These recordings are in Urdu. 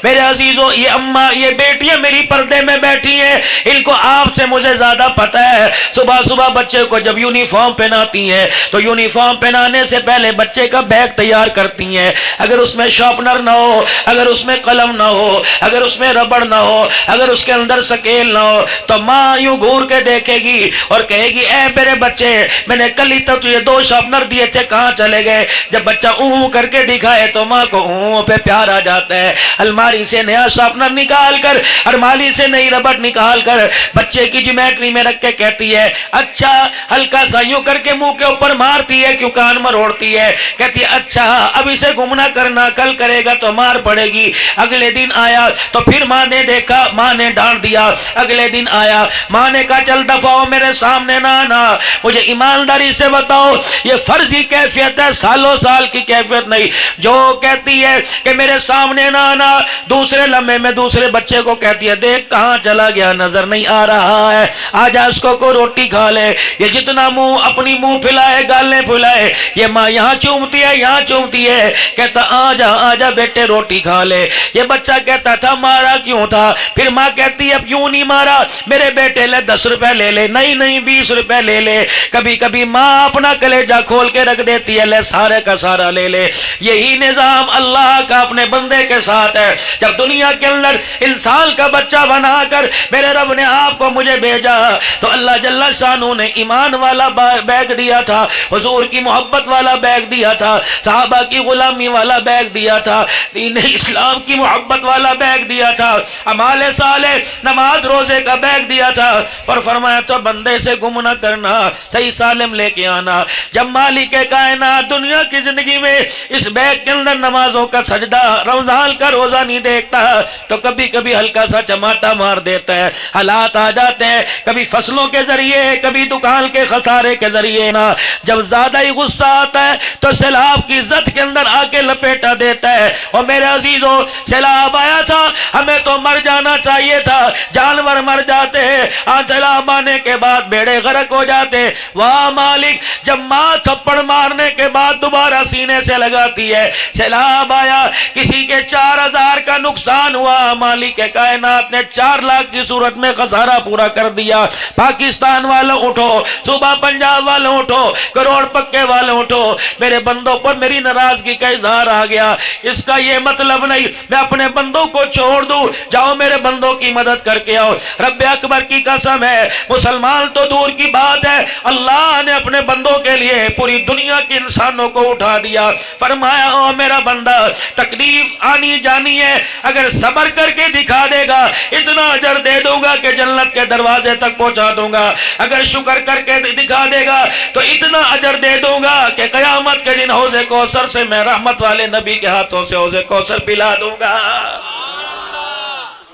میرے عزیزو یہ اماں یہ بیٹیاں میری پردے میں بیٹھی ہیں، ان کو آپ سے مجھے زیادہ پتہ ہے۔ صبح صبح بچے کو جب یونیفارم پہناتی ہیں تو یونیفارم پہنانے سے پہلے بچے کا بیگ تیار کرتی ہیں، اگر اس میں شارپنر نہ ہو، اگر اس میں قلم نہ ہو، اگر اس میں ربڑ نہ ہو، اگر اس کے اندر سکیل نہ ہو تو ماں یوں گھور کے دیکھے گی اور کہے گی اے میرے بچے میں نے کل ہی تک تجھے 2 شارپنر دیے تھے کہاں چلے گئے؟ جب بچہ اون کر کے دکھائے تو ماں کو اون پہ پیار آ جاتا ہے، الماری سے نیا شارپنر نکال کر، الماری سے نئی ربڑ نکال کر بچے کی جیومیٹری میں رکھ کے کہتی ہے اچھا، ہلکا سا یوں کر کے منہ کے اوپر مارتی ہے کیوں کان مروڑتی ہے، کہتی ہے اچھا اب اسے گم نہ کرنا، کل کرے گا تو مار پڑے گی۔ اگلے دن آیا تو پھر ماں نے دیکھا، ماں نے ڈانٹ دیا، اگلے دن آیا ماں نے کہا چل دفعہ ہو میرے سامنے نہ آنا، مجھے ایمانداری سے بتاؤ یہ فرضی کیفیت ہے، سالوں سال کی کیفیت نہیں، جو کہتی ہے کہ میرے سامنے نہ آنا دوسرے لمحے میں دوسرے بچے کو کہتی ہے دیکھ کہاں چلا گیا نظر نہیں آ رہا ہے، آجا اس کو روٹی کھا لے۔ یہ جتنا منہ اپنی منہ پھلائے گالیں پھلائے، یہ ماں یہاں چومتی ہے یہاں چومتی ہے، کہتا آجا آجا بیٹے روٹی کھا لے۔ یہ بچہ کہتا تھا مارا کیوں تھا؟ پھر ماں کہتی ہے اب کیوں نہیں مارا میرے بیٹے لے 10 روپے لے لے، نہیں نہیں 20 روپے لے لے۔ کبھی کبھی ماں اپنا کلیجہ کھول کے رکھ دیتی ہے، لے سارے کا سارا لے لے۔ یہی نظام اللہ کا اپنے بندے کے ساتھ ہے۔ جب دنیا کے اندر انسان کا بچہ بنا کر میرے رب نے آپ کو مجھے بھیجا تو اللہ جل شانہ نے ایمان والا بیگ دیا تھا، حضور کی محبت والا بیگ دیا تھا، صحابہ کی غلامی والا بیگ دیا تھا، دین اسلام کی محبت والا بیگ دیا تھا، اعمال صالح نماز روزے کا بیگ دیا تھا، پر فرمایا تو بندے سے گم نہ کرنا، صحیح سالم لے کے آنا۔ جب مالک کائنات دنیا کی زندگی میں اس بیگ کے اندر نمازوں کا سجدہ رمضان کا روزہ نہیں دیکھتا تو کبھی کبھی ہلکا سا چماٹا مار دیتا ہے، حالات آ جاتے ہیں کبھی فصلوں کے ذریعے کبھی دکان کے خسارے کے ذریعے نا، جب زیادہ ہی غصہ آتا ہے تو سیلاب کی زد کے اندر آ کے لپیٹا دیتا ہے۔ اور میرے عزیزوں سیلاب آیا تھا ہمیں تو مر جانا چاہیے تھا، جانور مر جاتے ہیں، سیلاب آنے کے بعد بیڑے غرق ہو جاتے ہیں۔ واہ مالک جب ماں تھپڑ مارنے کے بعد دوبارہ سینے سے لگاتی ہے، سیلاب آیا کسی کے 4000 کا نقصان ہوا، مالک کائنات نے 4 لاکھ کی صورت میں خسارہ پورا کر دیا۔ پاکستان والوں اٹھو، صوبہ پنجاب والوں اٹھو، کروڑ پکے والوں اٹھو، میرے بندوں پر میری ناراضگی کا اظہار آ گیا، اس کا یہ مطلب نہیں میں اپنے بندوں کو چھوڑ دوں، جاؤ میرے بندوں کی مدد کر کے آؤ۔ رب اکبر کی قسم ہے مسلمان تو دور کی بات ہے، اللہ نے اپنے بندوں کے لیے پوری دنیا کے انسانوں کو اٹھا دیا، فرمایا او میرا بندہ تکلیف آنی جانی ہے، اگر صبر کر کے دکھا دے گا اتنا اجر دے دوں گا کہ جنت کے دروازے تک پہنچا دوں گا، اگر شکر کر کے دکھا دے گا تو اتنا اجر دے دوں گا کہ قیامت کے دن حوض کوثر سے میں رحمت والے نبی کے ہاتھوں سے حوض کوثر پلا دوں گا۔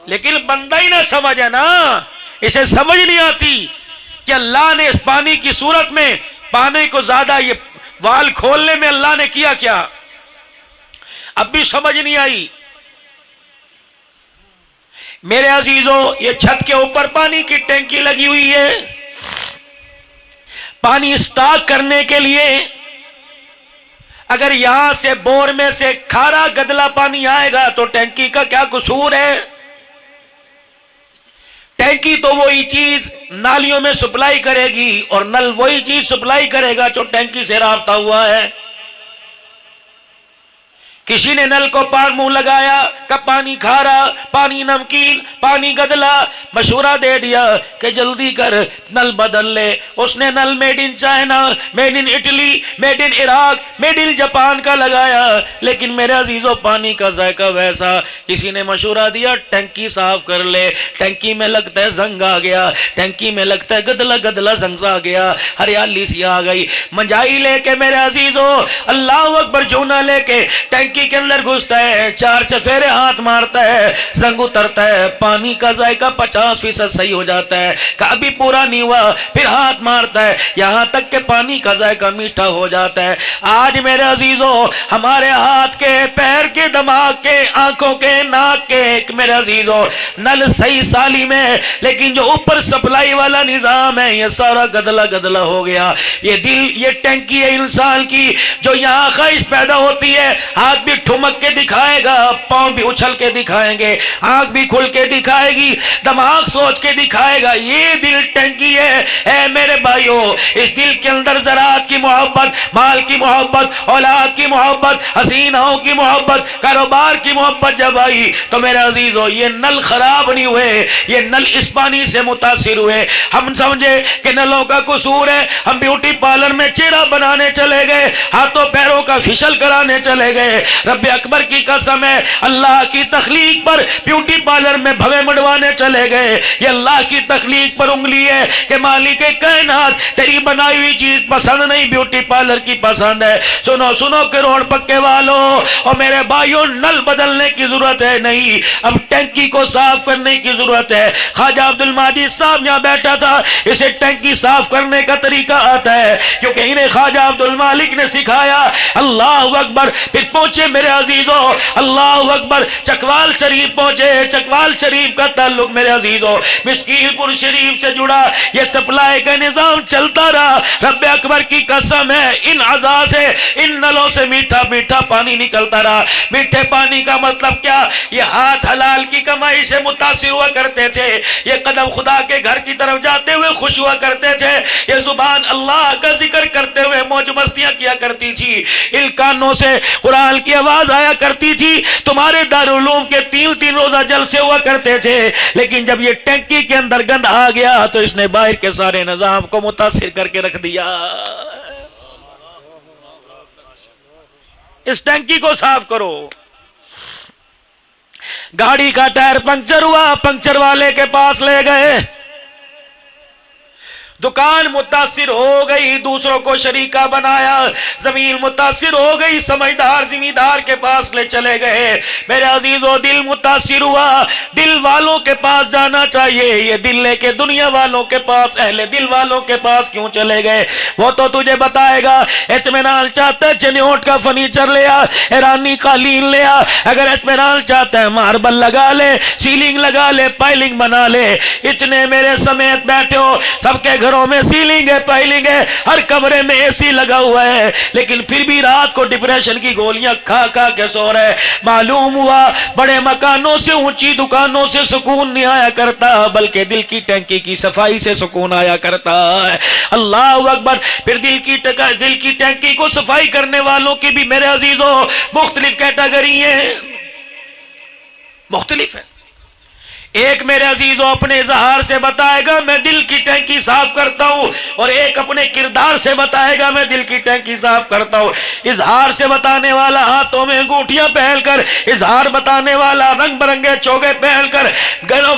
لیکن بندہ ہی نہ سمجھے نا، اسے سمجھ نہیں آتی کہ اللہ نے اس پانی کی صورت میں پانی کو زیادہ یہ وال کھولنے میں اللہ نے کیا کیا، اب بھی سمجھ نہیں آئی۔ میرے عزیزوں یہ چھت کے اوپر پانی کی ٹینکی لگی ہوئی ہے، پانی اسٹاک کرنے کے لیے اگر یہاں سے بور میں سے کھارا گدلا پانی آئے گا تو ٹینکی کا کیا قصور ہے؟ ٹینکی تو وہی چیز نالیوں میں سپلائی کرے گی اور نل وہی چیز سپلائی کرے گا جو ٹینکی سے رابطہ ہوا ہے۔ کسی نے نل کو پار منہ لگایا کہ پانی کھارا، پانی نمکین، پانی گدلا، مشورہ دے دیا کہ جلدی کر نل بدل لے۔ اس نے نل made in China, made in Italy, made in Iraq, made in Japan کا لگایا، لیکن میرے عزیزوں پانی کا ذائقہ ویسا۔ کسی نے مشورہ دیا ٹینکی صاف کر لے، ٹینکی میں لگتا ہے زنگ آ گیا، ٹینکی میں لگتا ہے گدلا گدلا زنگ آ گیا، ہریالی سی آ گئی۔ منجائی لے کے میرے عزیزوں اللہ اکبر چونا لے کے ٹینکی کے اندر گھستا ہے، 4 چفیرے ہاتھ مارتا ہے، زنگ اترتا ہے، پانی کا ذائقہ 50% صحیح ہو جاتا ہے، کبھی پورا نہیں ہوا، پھر ہاتھ مارتا ہے یہاں تک کہ پانی کا ذائقہ میٹھا ہو جاتا ہے۔ آج میرے عزیزوں ہمارے ہاتھ کے، پیر کے، دماغ کے، آنکھوں کے، ناک کے، میرے عزیزوں نل صحیح سالم ہے، لیکن جو اوپر سپلائی والا نظام ہے یہ سارا گدلا گدلا ہو گیا۔ یہ دل، یہ ٹینکی ہے انسان کی، جو یہاں خواہش پیدا ہوتی ہے ہاتھ ہاتھ بھی ٹھمک کے دکھائے گا، پاؤں بھی اچھل کے دکھائیں گے، آنکھ بھی کھل کے دکھائے گی، دماغ سوچ کے دکھائے گا۔ یہ دل ٹینکی ہے۔ اے میرے بھائیو، اس دل کے اندر زراعت کی محبت، مال کی محبت، اولاد کی محبت، حسینوں کی محبت، کاروبار کی محبت جب آئی تو میرے عزیزو یہ نل خراب نہیں ہوئے، یہ نل اس پانی سے متاثر ہوئے۔ ہم سمجھے کہ نلوں کا قصور ہے، ہم بیوٹی پارلر میں چہرہ بنانے چلے گئے، ہاتھوں پیروں کا فیشل کرانے چلے گئے۔ رب اکبر کی قسم ہے، اللہ کی تخلیق پر بیوٹی پارلر میں بھویں مڑوانے چلے گئے۔ یہ اللہ کی تخلیق پر انگلی ہے کہ مالک کائنات تیری بنائی ہوئی چیز پسند نہیں، بیوٹی پارلر کی پسند ہے۔ سنو سنو کروڑ پکے والوں اور میرے بھائیوں، نل بدلنے کی ضرورت ہے نہیں، اب ٹینکی کو صاف کرنے کی ضرورت ہے۔ خواجہ عبد المجید صاحب یہاں بیٹھا تھا، اسے ٹینکی صاف کرنے کا طریقہ آتا ہے کیونکہ انہیں خواجہ عبد المالک نے سکھایا۔ اللہ اکبر۔ پھر پہنچے میرے عزیزو، اللہ اکبر، چکوال شریف پہنچے۔ چکوال شریف کا تعلق میرے عزیزو مسکین پور شریف سے جڑا، یہ سپلائی کا نظام چلتا رہا۔ رب اکبر کی قسم ہے، ان اعضاء سے، ان نلوں سے میٹھا میٹھا پانی نکلتا رہا۔ میٹھے پانی کا مطلب کیا؟ یہ ہاتھ حلال کی کمائی سے متاثر ہوا کرتے تھے، یہ قدم خدا کے گھر کی طرف جاتے ہوئے خوش ہوا کرتے تھے، یہ زبان اللہ کا ذکر کرتے ہوئے موج مستیاں کیا کرتی تھی، ان کانوں سے قرآن کی آواز آیا کرتی تھی۔ تمہارے دارالعلوم کے تین تین روزہ جلسے ہوا کرتے تھے، لیکن جب یہ ٹینکی کے اندر گند آ گیا تو اس نے باہر کے سارے نظام کو متاثر کر کے رکھ دیا۔ اس ٹینکی کو صاف کرو۔ گاڑی کا ٹائر پنکچر ہوا، پنکچر والے کے پاس لے گئے، دکان متاثر ہو گئی، دوسروں کو شریکہ بنایا، زمین متاثر ہو گئی، سمجھدار زمیندار کے پاس لے چلے گئے۔ میرے عزیزو، دل متاثر ہوا، دل والوں کے پاس جانا چاہیے، یہ دل لے کے دنیا والوں کے پاس، اہل دل والوں کے پاس کیوں چلے گئے؟ وہ تو تجھے بتائے گا۔ اطمینان چاہتا ہے چنیوٹ کا فرنیچر لیا، ایرانی قالین لیا، اگر اطمینان چاہتا ہے ماربل لگا لے، سیلنگ لگا لے، پائلنگ بنا لے۔ اتنے میرے سمیت بیٹھے ہو، سب کے گھروں میں سیلنگ ہے، پائلنگ ہے، ہر کمرے میں اے سی لگا ہوا ہے، لیکن پھر بھی رات کو ڈپریشن کی گولیاں کھا کھا کے سو رہے۔ معلوم ہوا بڑے مکانوں سے، اونچی دکانوں سے سکون نہیں آیا کرتا، بلکہ دل کی ٹینکی کی صفائی سے سکون آیا کرتا ہے۔ اللہ اکبر۔ پھر دل کی ٹینکی کو صفائی کرنے والوں کی بھی میرے عزیزوں مختلف کیٹیگری ہیں، مختلف ہے۔ ایک میرے عزیزوں اپنے اظہار سے بتائے گا میں دل کی ٹینکی صاف کرتا ہوں، اور ایک اپنے کردار سے بتائے گا میں دل کی ٹینکی صاف کرتا ہوں۔ اظہار سے بتانے والا ہاتھوں میں انگوٹھیاں پہن کر، اظہار بتانے والا رنگ برنگے چوگے پہن کر،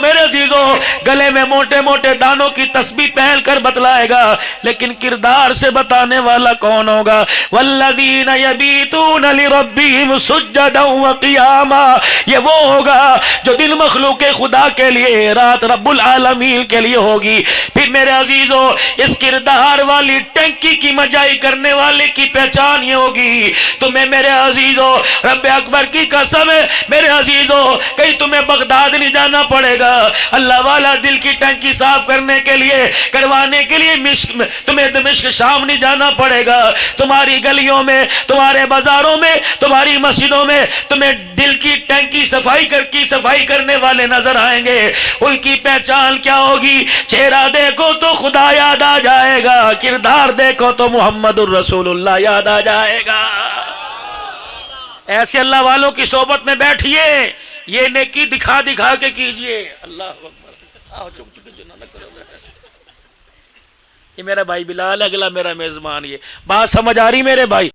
میرے عزیزوں گلے میں موٹے موٹے دانوں کی تسبیح پہن کر بتلائے گا، لیکن کردار سے بتانے والا کون ہوگا؟ والذین یبیتون لربہم سجدا وقیاما، یہ وہ ہوگا جو دل مخلوق خدا کے لیے، رات رب العالمین کے لیے ہوگی۔ پھر میرے عزیزو اس کردار والی ٹینکی کی مجائی کرنے والے کی پہچان یہ ہوگی۔ تمہیں میرے عزیزو رب اکبر کی قسم ہے میرے عزیزو، کہیں تمہیں بغداد نہیں جانا پڑے گا، اللہ والا دل کی ٹینکی صاف کرنے کے لیے، کروانے کے لیے تمہیں دمشق شام نہیں جانا پڑے گا۔ تمہاری گلیوں میں، تمہارے بازاروں میں، تمہاری مسجدوں میں تمہیں دل کی ٹینکی صفائی کرنے والے نظر آئیں گے۔ ان کی پہچان کیا ہوگی؟ چہرہ دیکھو تو خدا یاد آ جائے گا، کردار دیکھو تو محمد الرسول اللہ یاد آ جائے گا۔ ایسے اللہ والوں کی صحبت میں بیٹھیے، یہ نیکی دکھا دکھا کے کیجئے۔ اللہ اکبر۔ یہ میرا بھائی بلال، اگلا میرا میزبان، یہ بات سمجھ آ رہی میرے بھائی؟